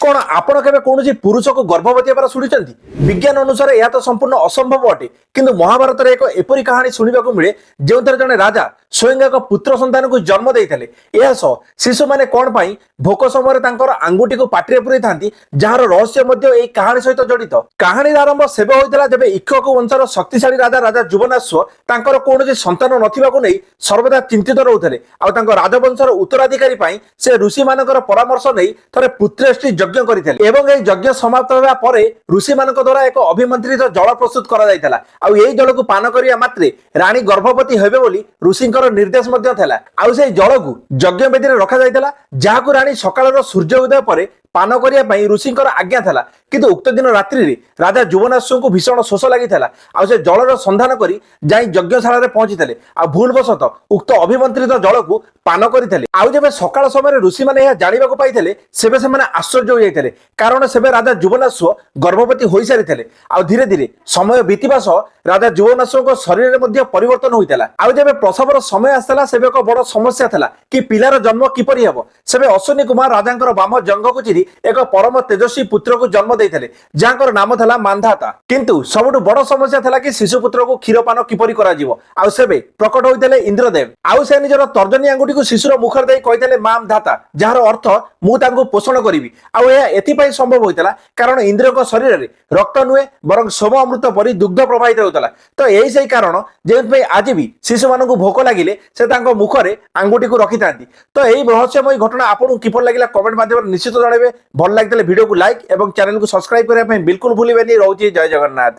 कौन आपण केबे कोनोसी पुरुष को गर्भवती हेबार शुणिचंती? विज्ञान अनुसार यह तो संपूर्ण असंभव अटे, किंतु महाभारत रे एक एपरी कहानी सुनिबा को मिले जेउथरे जने राजा स्वयं एक पुत्र संतान को जन्म देइथले। एहा सह शिशु माने कोन पई भोक समय तांकर आंगुठी को पाटिरे पुरै थांती, जहार रहस्य मध्ये एई कहानी सहित जड़ित। कहानी आरंभ सेबे होइतला जेबे इक्ष्वाकु वंशर शक्तिशाली राजा राजा जुवनाश्व तांकर कोनोसी संतान नथिबा को नै सर्वदा चिंतित रहउथले। आ तांकर राजवंशर उत्तराधिकारी पई से ऋषि मानकर परामर्श नै थरे पुत्रेष्टि यज्ञ करथिले एवं एई यज्ञ समाप्त होबा परे ऋषि मानक द्वारा एक अभिमंत्रित जल प्रस्तुत करा जायतला। आ एई जल को पान करिया मात्रे रानी गर्भवती हेबे बोली ऋषिंकर निर्देश मध्ये थला। आ सेई जल को यज्ञ वेदी रे रखा जायतला, जाहाकु रानी सकाळर सूर्य उदय परे पान करिया पई ऋषिंकर आज्ञा थला। किंतु उक्त दिन रात्रि रे राजा जुवनाश्व को भीषण शोष लागिथला। आ से जलर संधान करी जाई यज्ञशाला रे पहुंचीथले। आ भूलवशत उक्त अभिमंत्रित जल को पान करिथले। आ जेबे सकाळ समय रे ऋषि माने यह जानिबा को पाइथले, सेबे से माने आश्चर्य हो जाइथले, कारण सेबे राजा जुवनाश्व गर्भवती होई सारिथले। आ धीरे धीरे समय बीतिबा सह राजा जुवनाश्व को शरीर रे मध्ये परिवर्तन होइतला। आ जेबे प्रसवर समय आसला, सेबे एक बड़ समस्या थला कि पिलार जन्म किपरि हेबो। सेबे अश्विनी कुमार राजांकर बाम जंग को चिरी एक परम तेजस्वी पुत्र को जन्म देइथले, जांकर नाम थला मानधाता। किंतु सबुठु बड़ समस्या थला कि शिशु पुत्र को क्षीरपान किपरि करा जिवो। आ सेबे प्रकट होइतले इंद्रदेव। आ से निजर तर्जनी आंगुठी को शिशुर मुखर देई कहितले मामधाता, जहार अर्थ मु तांको पोषण करिवि। आ एहा एथिपई संभव होइतला कारण इंद्रक शरीर रे रक्त नुहे बरं सोम अमृत परि दुग्ध प्रवाहित होतला। तो एही सही कारण जेथि आज भी शिशु मानकु भोक लागिले से तांको मुखरे आंगुठी को रखिथांती। तो एही रहस्यमय घटना आपन किपर लागिला कमेंट माध्यम निश्चित जणाइबे। भल लागितले वीडियो को लाइक एवं चैनल को सब्सक्राइब करिया पे बिल्कुल भूलिबेनी। रहउची जय जगन्नाथ।